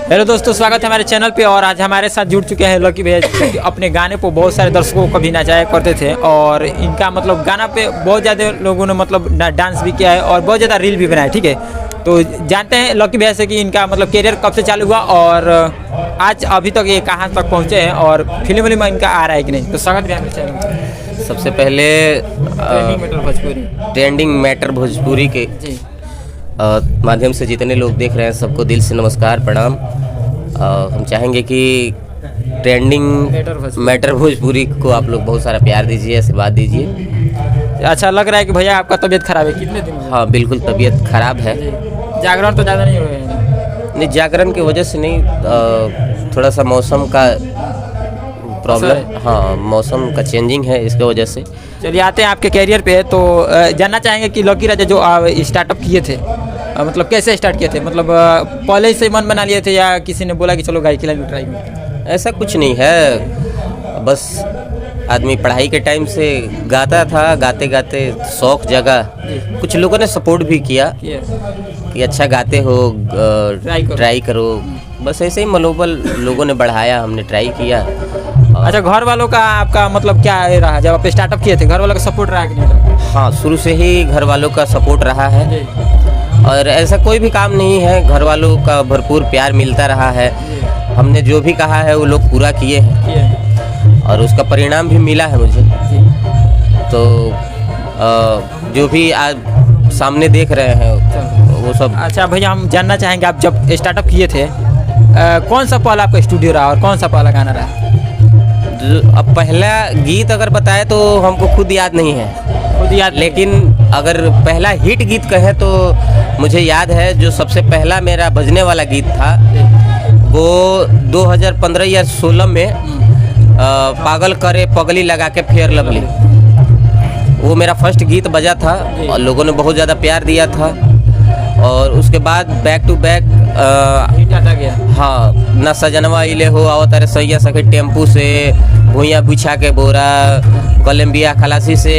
Hello दोस्तों, स्वागत है हमारे चैनल पे। और आज हमारे साथ जुड़ चुके हैं लकी भैया, जो अपने गाने को बहुत सारे दर्शकों को भी नचाया करते थे। और इनका मतलब गाना पे बहुत ज़्यादा लोगों ने मतलब डांस भी किया है और बहुत ज़्यादा रील भी बनाया। ठीक है, तो जानते हैं लकी भैया से कि इनका मतलब करियर कब से चालू हुआ और आज अभी तक ये कहाँ तक पहुँचे हैं और फिल्म में इनका आ रहा है कि नहीं। तो स्वागत भैया चैनल में। सबसे पहले ट्रेंडिंग मैटर भोजपुरी के माध्यम से जितने लोग देख रहे हैं सबको दिल से नमस्कार प्रणाम। हम चाहेंगे कि ट्रेंडिंग मैटर भोजपुरी को आप लोग बहुत सारा प्यार दीजिए, आशीर्वाद दीजिए। अच्छा लग रहा है कि भैया आपका तबीयत खराब है, कितने दिन? हाँ बिल्कुल तबीयत खराब है। जागरण तो ज़्यादा नहीं हो रहे हैं? नहीं, जागरण की वजह से नहीं, थोड़ा सा मौसम का प्रॉब्लम। हाँ, मौसम का चेंजिंग है, इसके वजह से। चलिए आते हैं आपके कैरियर पे। तो जानना चाहेंगे कि लकी राजा जो स्टार्टअप किए थे, मतलब कैसे स्टार्ट किए थे? मतलब पहले से मन बना लिए थे या किसी ने बोला कि चलो गायकी लाइन में ट्राई करें? ऐसा कुछ नहीं है, बस आदमी पढ़ाई के टाइम से गाता था, गाते गाते शौक जगा। कुछ लोगों ने सपोर्ट भी किया कि अच्छा गाते हो, ट्राई करो। बस ऐसे ही मनोबल लोगों ने बढ़ाया, हमने ट्राई किया। अच्छा, घर वालों का आपका मतलब क्या रहा जब आप स्टार्टअप किए थे? घर वालों का सपोर्ट रहा कि नहीं? हाँ, शुरू से ही घर वालों का सपोर्ट रहा है और ऐसा कोई भी काम नहीं है, घर वालों का भरपूर प्यार मिलता रहा है। हमने जो भी कहा है वो लोग पूरा किए हैं और उसका परिणाम भी मिला है मुझे। तो जो भी आज सामने देख रहे हैं वो सब। अच्छा भैया, हम जानना चाहेंगे आप जब स्टार्टअप किए थे कौन सा पहला आपका स्टूडियो रहा और कौन सा पहला गाना रहा? अब पहला गीत अगर बताए तो हमको खुद याद नहीं है, लेकिन अगर पहला हिट गीत कहे तो मुझे याद है जो सबसे पहला मेरा बजने वाला गीत था वो 2015 या 16 में पागल करे पगली लगा के फेयर लवली, वो मेरा फर्स्ट गीत बजा था और लोगों ने बहुत ज़्यादा प्यार दिया था। और उसके बाद बैक टू बैक आता गया। हाँ, ना सजनवा इले हो आओ तारे सैया सके टेम्पू से, भूया बिछा के बोरा, कोलंबिया खलासी से,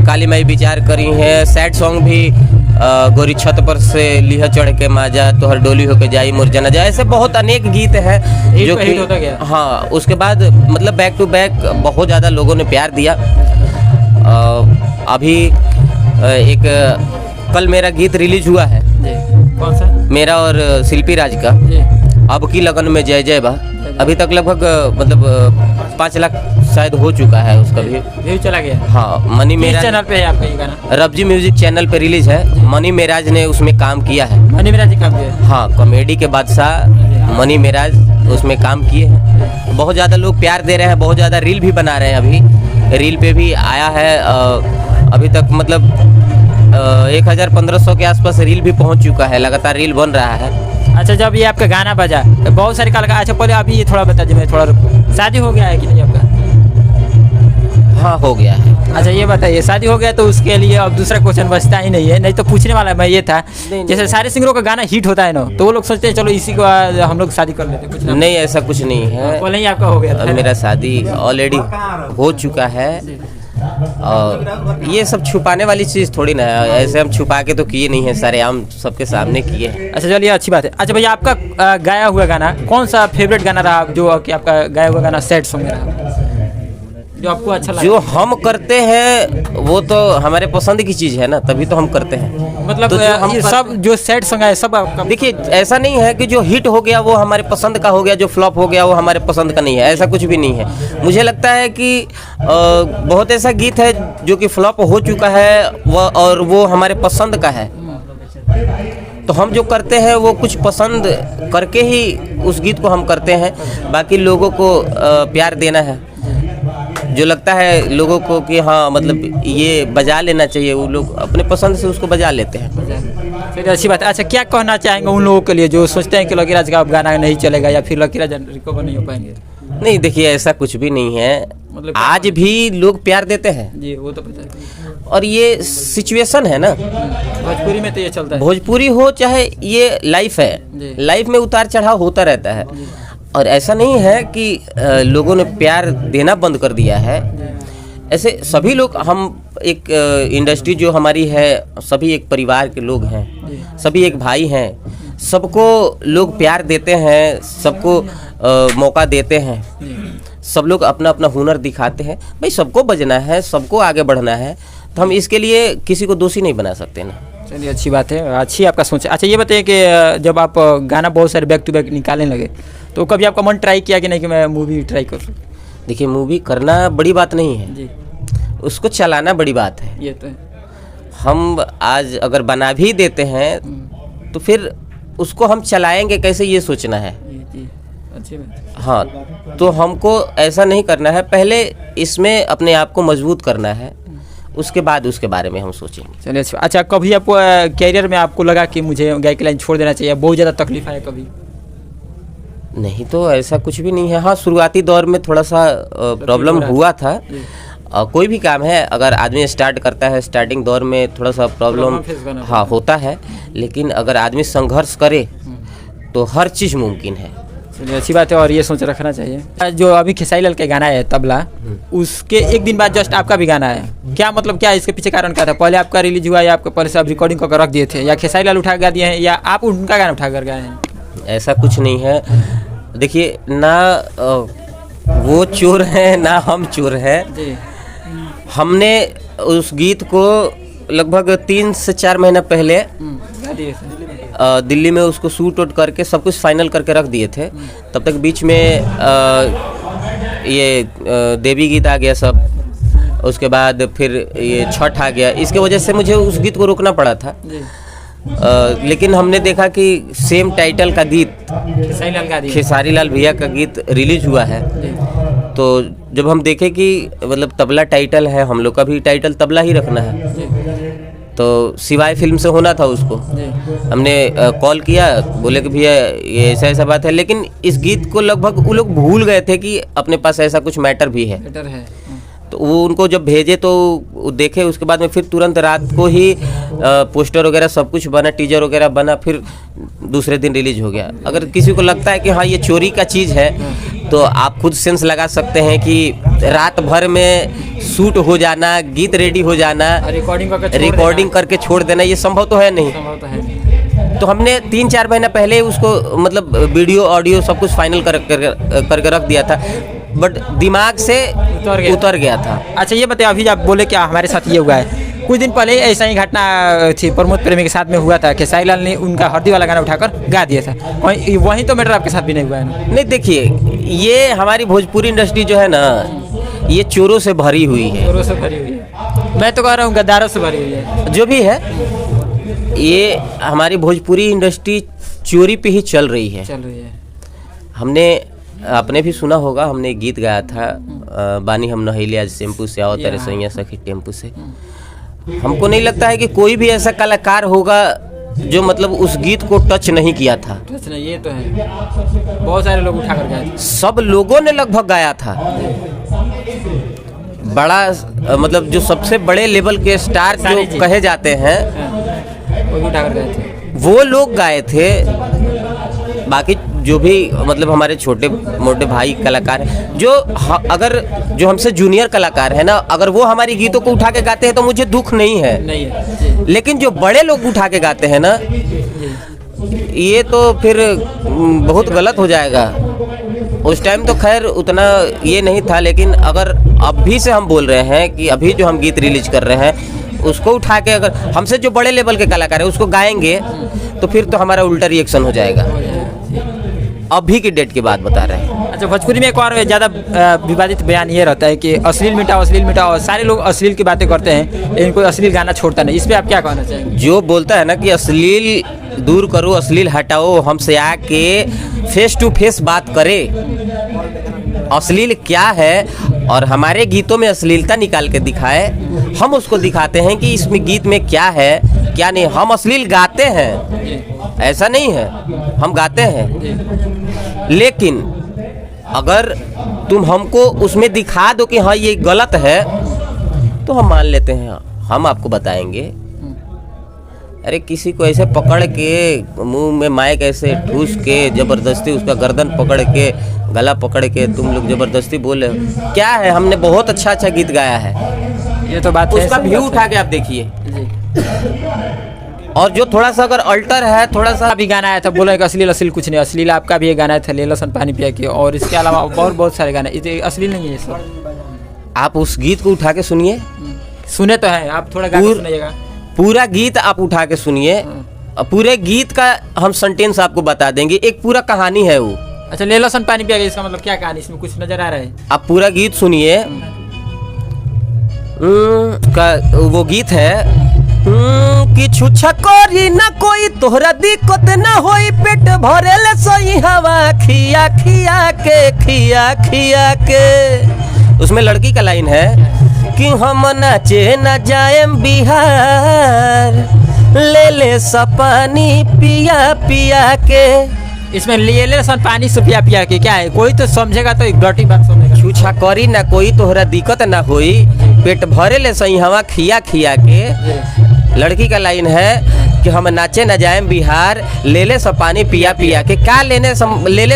काली माई विचार करी है। सैड सॉन्ग भी गोरी छत पर से लिह चढ़ के माजा तोहर डोली होके जाई मोर जनाजा, ऐसे बहुत अनेक गीत हैं जो कि होता गया। हाँ, उसके बाद मतलब बैक टू बैक बहुत ज़्यादा लोगों ने प्यार दिया। अभी एक कल मेरा गीत रिलीज हुआ है। कौन सा? मेरा और शिल्पी राज का अब की लगन में जय जय बा। अभी तक लगभग मतलब 5 लाख शायद हो चुका है उसका भी चला गया। हाँ, मनी मेराज चैनल पे है आपका ये गाना? रबजी म्यूजिक चैनल पे रिलीज है। मनी मेराज ने उसमें काम किया है। मनी मेराज काम किया है? हाँ, कॉमेडी के बादशाह मनी मेराज उसमें काम किए हैं। बहुत ज़्यादा लोग प्यार दे रहे हैं, बहुत ज़्यादा रील भी बना रहे हैं। अभी रील पे भी आया है, अभी तक मतलब 1500 के आसपास रील भी पहुंच चुका है, लगातार रील बन रहा है। अच्छा, जब ये आपका गाना बजा बहुत सारे कलाकार, अच्छा पहले अभी ये थोड़ा बता दीजिए, थोड़ा शादी हो गया है कि नहीं आपका? हाँ, हो गया है। अच्छा ये बताइए, शादी हो गया तो उसके लिए अब दूसरा क्वेश्चन बचता ही नहीं है, नहीं तो पूछने वाला मैं ये था। जैसे सारे सिंगरों का गाना हिट होता है ना, तो वो लोग सोचते हैं चलो इसी को हम लोग शादी कर लेते हैं। कुछ नहीं, ऐसा कुछ नहीं है। पहले ही आपका हो गया था? मेरा शादी ऑलरेडी हो चुका है और ये सब छुपाने वाली चीज़ थोड़ी ना है। ऐसे हम छुपा के तो किए नहीं है, सारे आम सबके सामने किए हैं। अच्छा चलिए, अच्छी बात है। अच्छा भैया, आपका गाया हुआ गाना कौन सा फेवरेट गाना रहा जो कि आपका गाया हुआ गाना सैड सॉन्ग रहा जो आपको अच्छा लगा? जो हम करते हैं वो तो हमारे पसंद की चीज़ है ना, तभी तो हम करते हैं। मतलब तो ये सब जो सैड सॉन्ग है सब आपका? देखिए, ऐसा नहीं है कि जो हिट हो गया वो हमारे पसंद का हो गया, जो फ्लॉप हो गया वो हमारे पसंद का नहीं है, ऐसा कुछ भी नहीं है। मुझे लगता है कि बहुत ऐसा गीत है जो कि फ्लॉप हो चुका है और वो हमारे पसंद का है। तो हम जो करते हैं वो कुछ पसंद करके ही उस गीत को हम करते हैं। बाकी लोगों को प्यार देना है, जो लगता है लोगों को कि हाँ मतलब ये बजा लेना चाहिए, वो लोग अपने पसंद से उसको बजा लेते हैं। चलिए अच्छी बात है। अच्छा, क्या कहना चाहेंगे उन लोगों के लिए जो सोचते हैं कि लकी राज का गाना नहीं चलेगा या फिर लकी राज रिकवर नहीं हो पाएंगे? नहीं, देखिए ऐसा कुछ भी नहीं है। मतलब आज भी लोग प्यार देते हैं जी, वो तो पता है। और ये सिचुएशन है ना, भोजपुरी में तो ये चलता है। भोजपुरी हो चाहे ये लाइफ है, लाइफ में उतार चढ़ाव होता रहता है। और ऐसा नहीं है कि लोगों ने प्यार देना बंद कर दिया है। ऐसे सभी लोग, हम एक इंडस्ट्री जो हमारी है, सभी एक परिवार के लोग हैं, सभी एक भाई हैं, सबको लोग प्यार देते हैं, सबको मौका देते हैं, सब लोग अपना अपना हुनर दिखाते हैं। भाई सबको बजना है, सबको आगे बढ़ना है, तो हम इसके लिए किसी को दोषी नहीं बना सकते ना। चलिए अच्छी बात है, अच्छी आपका सोच है। अच्छा ये बताइए कि जब आप गाना बहुत सारे बैक टू बैक निकालने लगे तो कभी आपका मन ट्राई किया कि नहीं कि मैं मूवी ट्राई करूँ? देखिए मूवी करना बड़ी बात नहीं है जी, उसको चलाना बड़ी बात है। ये तो है। हम आज अगर बना भी देते हैं तो फिर उसको हम चलाएंगे कैसे, ये सोचना है। जी, अच्छी बात है। हाँ, तो हमको ऐसा नहीं करना है, पहले इसमें अपने आप को मजबूत करना है, उसके बाद उसके बारे में हम सोचेंगे। चलिए अच्छा, कभी आपको कैरियर में आपको लगा कि मुझे गायकी लाइन छोड़ देना चाहिए, बहुत ज़्यादा तकलीफ है कभी? नहीं तो ऐसा कुछ भी नहीं है। हाँ, शुरुआती दौर में थोड़ा सा प्रॉब्लम हुआ था। कोई भी काम है अगर आदमी स्टार्ट करता है, स्टार्टिंग दौर में थोड़ा सा प्रॉब्लम हाँ होता है, लेकिन अगर आदमी संघर्ष करे तो हर चीज़ मुमकिन है। चलिए अच्छी बात है, और ये सोच रखना चाहिए। जो अभी खेसारी लाल का गाना है तबला, उसके एक दिन बाद जस्ट आपका भी गाना है, क्या मतलब क्या इसके पीछे कारण क्या था? पहले आपका रिलीज हुआ या आपको पहले से आप रिकॉर्डिंग करके रख दिए थे, या खेसारी लाल उठा कर दिए हैं, या आप उनका गाना उठा कर गए हैं? ऐसा कुछ नहीं है। देखिए ना, वो चोर हैं ना हम चोर हैं। हमने उस गीत को लगभग 3 से 4 महीना पहले दिल्ली में उसको शूट आउट करके सब कुछ फाइनल करके रख दिए थे। तब तक बीच में ये देवी गीत आ गया सब, उसके बाद फिर ये छठ आ गया, इसके वजह से मुझे उस गीत को रोकना पड़ा था। लेकिन हमने देखा कि सेम टाइटल का गीत खेसारी लाल भैया का गीत रिलीज हुआ है, तो जब हम देखे कि मतलब तबला टाइटल है, हम लोग का भी टाइटल तबला ही रखना है, तो सिवाय फिल्म से होना था उसको। हमने कॉल किया, बोले कि भैया ये ऐसा ऐसा बात है, लेकिन इस गीत को लगभग वो लोग भूल गए थे कि अपने पास ऐसा कुछ मैटर भी है। तो वो उनको जब भेजे तो वो देखे, उसके बाद में फिर तुरंत रात को ही पोस्टर वगैरह सब कुछ बना, टीजर वगैरह बना, फिर दूसरे दिन रिलीज हो गया। अगर किसी को लगता है कि हाँ ये चोरी का चीज़ है, तो आप खुद सेंस लगा सकते हैं कि रात भर में शूट हो जाना, गीत रेडी हो जाना, रिकॉर्डिंग करके छोड़ देना, ये संभव तो है नहीं। तो हमने 3-4 महीना पहले उसको मतलब वीडियो ऑडियो सब कुछ फाइनल करके रख दिया था, बट दिमाग से उतर गया था। अच्छा ये बताइए, अभी आप बोले क्या हमारे साथ ये हुआ है, कुछ दिन पहले ऐसा ही घटना थी, प्रमोद प्रेमी के साथ में हुआ था, खेसारी लाल ने उनका हरदी वाला गाना उठाकर गा दिया था, वहीं तो मैटर आपके साथ भी नहीं हुआ है ना? नहीं, देखिए ये हमारी भोजपुरी इंडस्ट्री जो है ना, ये चोरों से भरी हुई है। चोरों से भरी हुई है, मैं तो कह रहा हूँ गद्दारों से भरी हुई है। जो भी है, ये हमारी भोजपुरी इंडस्ट्री चोरी पे ही चल रही है। हमने आपने भी सुना होगा, हमने एक गीत गाया था, बानी हम नहैले आज शैम्पू से, आओ तेरे सैया सखी टेम्पू से। हमको नहीं लगता है कि कोई भी ऐसा कलाकार होगा जो मतलब उस गीत को टच नहीं किया था। टच नहीं, ये तो है, बहुत सारे लोग उठा कर गए, सब लोगों ने लगभग गाया था। बड़ा मतलब जो सबसे बड़े लेवल के स्टार जो कहे जाते हैं, वो उठा कर गए थे, वो लोग गाए थे। बाकी जो भी मतलब हमारे छोटे मोटे भाई कलाकार हैं, जो अगर जो हमसे जूनियर कलाकार है ना, अगर वो हमारी गीतों को उठा के गाते हैं तो मुझे दुख नहीं है। लेकिन जो बड़े लोग उठा के गाते हैं ना, ये तो फिर बहुत गलत हो जाएगा। उस टाइम तो खैर उतना ये नहीं था, लेकिन अगर अभी से हम बोल रहे हैं कि अभी जो हम गीत रिलीज कर रहे हैं उसको उठा के अगर हमसे जो बड़े लेवल के कलाकार है उसको गाएंगे तो फिर तो हमारा उल्टा रिएक्शन हो जाएगा। अभी की डेट की बात बता रहे हैं। अच्छा, भोजपुरी में एक और ज़्यादा विवादित बयान ये रहता है कि अश्लील मिटाओ, सारे लोग अश्लील की बातें करते हैं, लेकिन कोई अश्लील गाना छोड़ता नहीं। इस पर आप क्या कहना चाहेंगे? जो बोलता है ना कि अश्लील दूर करो, अश्लील हटाओ, हमसे आके फेस टू फेस बात करे, अश्लील क्या है और हमारे गीतों में अश्लीलता निकाल के दिखाए, हम उसको दिखाते हैं कि इसमें गीत में क्या है क्या नहीं। हम अश्लील गाते हैं, ऐसा नहीं है, हम गाते हैं, लेकिन अगर तुम हमको उसमें दिखा दो कि हाँ ये गलत है तो हम मान लेते हैं, हम आपको बताएंगे। अरे किसी को ऐसे पकड़ के मुंह में माइक ऐसे ठूस के जबरदस्ती उसका गर्दन पकड़ के गला पकड़ के तुम लोग जबरदस्ती बोल रहे हो, क्या है? हमने बहुत अच्छा गीत गाया है, ये तो बात उसका व्यू उठा के आप देखिए। और जो थोड़ा सा अगर अल्टर है, थोड़ा सा अभी गाना आया था, बोला कि अश्लील अश्लील कुछ नहीं, अश्लील आपका भी एक गाना था, ले लसन पानी पिया के, और इसके अलावा और बहुत सारे गाने, ये अश्लील नहीं है सब। आप उस गीत को उठा के सुनिए, सुने तो है, आप थोड़ा गाना सुनाइएगा। पूरा गीत आप उठा के सुनिए, पूरे गीत का हम सेंटेंस आपको बता देंगे, एक पूरा कहानी है वो। अच्छा, ले लसन पानी पिया के, इसका मतलब क्या कहानी, इसमें कुछ नजर आ रहा है? आप पूरा गीत सुनिए। वो गीत है कि छुछा करी ना कोई तोहरा दिक्कत ना होई, पेट भरेले सही हवा खिया खिया के। उसमें लड़की का लाइन है कि हम नाचे न जाएम बिहार, ले ले सपानी पिया पिया के। इसमें ले लसन पानी से पिया पिया के क्या है? कोई तो समझेगा तो एक डॉटी बात समझेगा। छुछा करी ना कोई तोहरा दिक्कत ना होई, पेट भरे ले सही हवा खिया खिया के। लड़की का लाइन है कि हम नाचे न जाएम बिहार, ले ले सब पानी पिया पिया के। क्या ले ले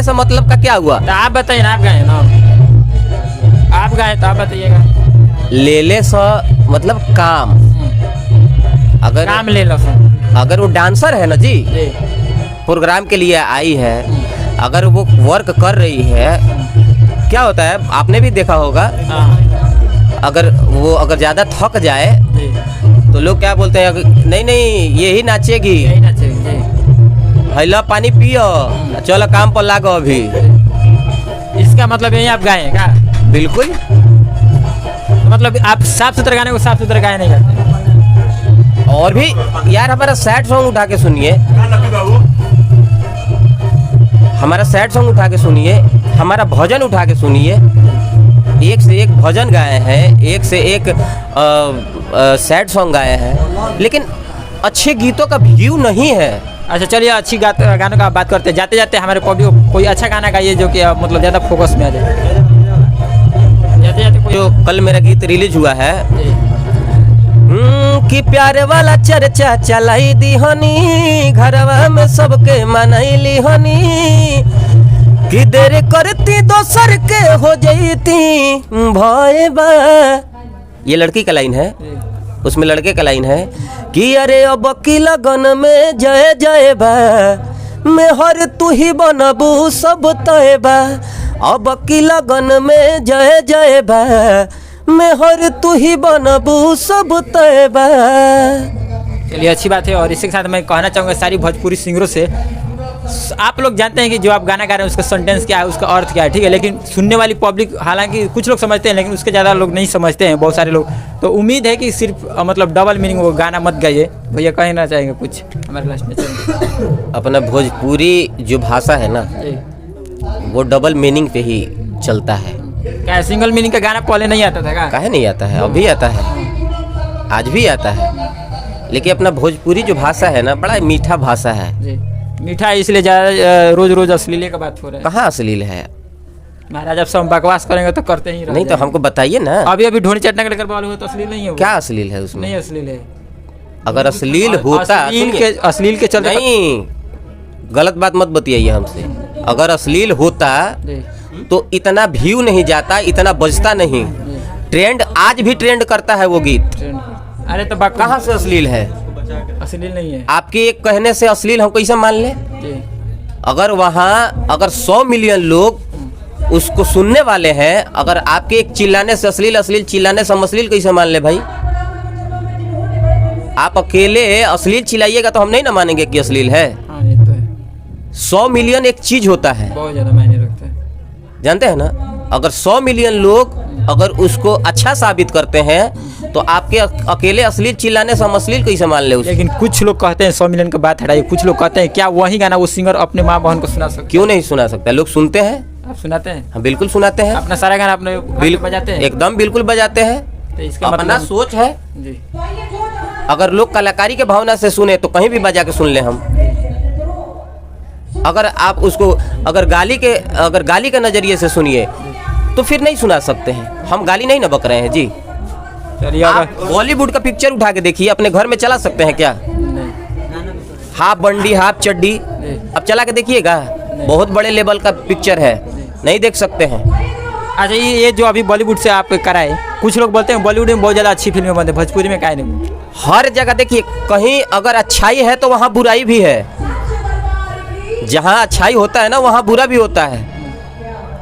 सब मतलब का क्या हुआ? तो आप बताइए ना, आप गाए ना, आप गाए तो आप बताइएगा। ले ले सब मतलब काम, अगर काम ले लसन, अगर वो डांसर है ना जी, प्रोग्राम के लिए आई है, अगर वो वर्क कर रही है, क्या होता है आपने भी देखा होगा, अगर ज़्यादा थक जाए तो लोग क्या बोलते हैं, नहीं नहीं यही नाचेगी, हैला पानी पियो, चलो काम पर लागो अभी। इसका मतलब यही आप गाए क्या? बिल्कुल। मतलब आप साफ सुथरा गाने को साफ सुथरा गाए नहीं करते? और भी यार हमारा सैड सॉन्ग उठा के सुनिए, हमारा सैड सॉन्ग उठा के सुनिए, हमारा भजन उठा के सुनिए। एक से एक भजन गाए हैं, एक से एक सैड सॉन्ग गाए हैं, लेकिन अच्छे गीतों का व्यू नहीं है। अच्छा चलिए, अच्छी गानों का बात करते हैं। जाते जाते हमारे पब्लिक को कोई अच्छा गाना गाइए जो कि मतलब ज़्यादा फोकस में आ जाए। जाते जाते कोई जो कल मेरा गीत रिलीज हुआ है कि प्यारे वाला चर्चा चलाई दी हनी, घरवा में सबके मनैली हनी, कि देर करती दोसर के हो जईती भय बा। ये लड़की का लाइन है, उसमें लड़के का लाइन है कि अरे अब की लगन में जय जय बा, मैं हर तू ही बनबू सब तय बा। अब की लगन में जय जय बा, मैं हर तू ही बनबू सब तय बा। चलिए अच्छी बात है। और इसी के साथ मैं कहना चाहूँगा सारी भोजपुरी सिंगरों से, आप लोग जानते हैं कि जो आप गाना गा रहे हैं उसका सेंटेंस क्या है, उसका अर्थ क्या है, ठीक है, लेकिन सुनने वाली पब्लिक हालांकि कुछ लोग समझते हैं लेकिन उसके ज़्यादा लोग नहीं समझते हैं, बहुत सारे लोग। तो उम्मीद है कि सिर्फ मतलब डबल मीनिंग वो गाना मत गाइए। भैया कहना चाहेंगे कुछ हमारे लास्ट में? अपना भोजपुरी जो भाषा है ना, वो डबल मीनिंग पे ही चलता है। क्या सिंगल मीनिंग का गाना पहले नहीं आता था? काहे नहीं आता है, अभी आता है, आज भी आता है। लेकिन अपना भोजपुरी जो भाषा है ना, बड़ा मीठा भाषा है। मीठा इसलिए ज़्यादा रोज रोज अश्लील का बात हो रहा है। कहाँ अश्लील है महाराज? अब सब बकवास करेंगे तो करते ही नहीं, तो हमको बताइए ना। अभी अभी ढोनी चटना के लेकर वाले हो तो अश्लील नहीं है? क्या अश्लील है उसमें? नहीं अश्लील है। अगर अश्लील होता, अश्लील के चलते नहीं, गलत बात मत बताइए हमसे। अगर अश्लील होता तो इतना व्यू नहीं जाता, इतना बजता नहीं। ट्रेंड आज भी ट्रेंड करता है वो गीत। अरे तो कहाँ से अश्लील है? अश्लील नहीं है। आपके एक कहने से अश्लील हम कैसे मान ले? अगर वहाँ 100 मिलियन लोग उसको सुनने वाले हैं, अगर आपके एक चिल्लाने से अश्लील चिल्लाने से हम अश्लील कैसे मान ले भाई? आप अकेले अश्लील चिल्लाइएगा तो हम नहीं ना मानेंगे कि अश्लील है। हाँ, ये तो है। 100 मिलियन एक चीज होता है, बहुत ज्यादा मायने रखता है, जानते हैं ना। अगर 100 मिलियन लोग अगर उसको अच्छा साबित करते हैं तो आपके अकेले अश्लील चिल्लाने से हम अश्लील कैसे मान ले? लेकिन कुछ लोग कहते हैं 100 मिलियन की बात हटाइए, कुछ लोग कहते हैं क्या वही गाना वो सिंगर अपने माँ बहन को सुना सकते? क्यों नहीं सुना सकता? लोग सुनते हैं। आप सुनाते हैं? हाँ बिल्कुल सुनाते हैं। अपना सारा गाना अपने बिल्कुल बजाते हैं? एकदम बिल्कुल बजाते हैं। तो इसका अपना मतलब सोच है जी। अगर लोग कलाकारी के भावना से सुने तो कहीं भी बजा के सुन ले हम। अगर आप उसको अगर गाली के नजरिए से सुनिए तो फिर नहीं सुना सकते हैं। हम गाली नहीं ना बक रहे हैं जी। चलिए आप बॉलीवुड का पिक्चर उठा के देखिए, अपने घर में चला सकते हैं क्या? हाफ बंडी हाफ चड्डी, अब चला के देखिएगा। बहुत बड़े लेवल का पिक्चर है, नहीं देख सकते हैं। अच्छा, ये जो अभी बॉलीवुड से आप कराए, कुछ लोग बोलते हैं बॉलीवुड में बहुत ज़्यादा अच्छी फिल्में बनती है, भोजपुरी में काहे नहीं? हर जगह देखिए, कहीं अगर अच्छाई है तो वहाँ बुराई भी है। जहाँ अच्छाई होता है ना वहाँ बुरा भी होता है।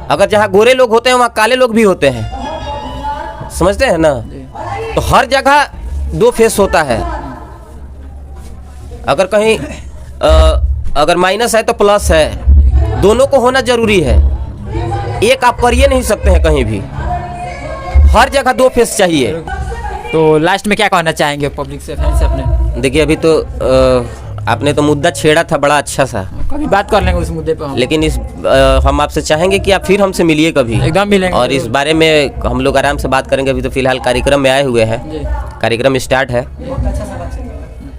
अगर जहाँ गोरे लोग होते हैं वहाँ काले लोग भी होते हैं, समझते हैं ना। तो हर जगह दो फेस होता है। अगर कहीं अगर माइनस है तो प्लस है, दोनों को होना जरूरी है। एक आप करिए नहीं सकते हैं कहीं भी, हर जगह दो फेस चाहिए। तो लास्ट में क्या कहना चाहेंगे पब्लिक से, फैन से अपने? देखिए, अभी तो आपने तो मुद्दा छेड़ा था बड़ा अच्छा सा, कभी बात कर लेंगे उस मुद्दे पे हम। लेकिन हम आपसे चाहेंगे कि आप फिर हमसे मिलिए कभी, एकदम मिलेंगे और इस बारे में हम लोग आराम से बात करेंगे। अभी तो फिलहाल कार्यक्रम में आए हुए हैं, जी। कार्यक्रम स्टार्ट है,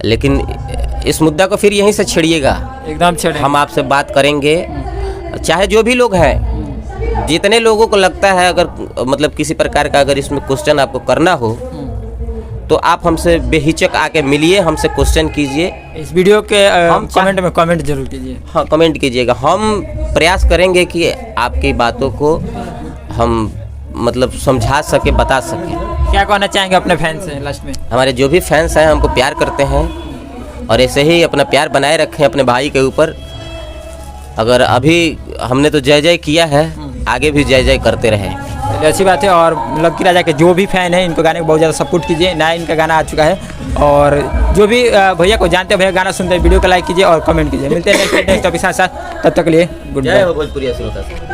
लेकिन इस मुद्दा को फिर यहीं से छेड़िएगा। एकदम छेड़े। हम आपसे बात करेंगे, चाहे जो भी लोग हैं, जितने लोगों को लगता है, अगर मतलब किसी प्रकार का अगर इसमें क्वेश्चन आपको करना हो तो आप हमसे बेहिचक आके मिलिए, हमसे क्वेश्चन कीजिए। इस वीडियो के हम कमेंट में कमेंट जरूर कीजिए। हाँ, कमेंट कीजिएगा। हम प्रयास करेंगे कि आपकी बातों को हम मतलब समझा सके, बता सके। क्या कहना चाहेंगे अपने फैन से लास्ट में? हमारे जो भी फैंस हैं हमको प्यार करते हैं, और ऐसे ही अपना प्यार बनाए रखें अपने भाई के ऊपर। अगर अभी हमने तो जय जय किया है, आगे भी जय जय करते रहें। चलिए, अच्छी बात है। और लक्की राजा के जो भी फैन हैं, इनको गाने को बहुत ज़्यादा सपोर्ट कीजिए। नया इनका गाना आ चुका है, और जो भी भैया को जानते हैं, भैया गाना सुनते हैं, वीडियो को लाइक कीजिए और कमेंट कीजिए। मिलते हैं नेक्स्ट टॉपिक के साथ। तब तक के लिए गुड बाय। भोजपुरी श्रोता।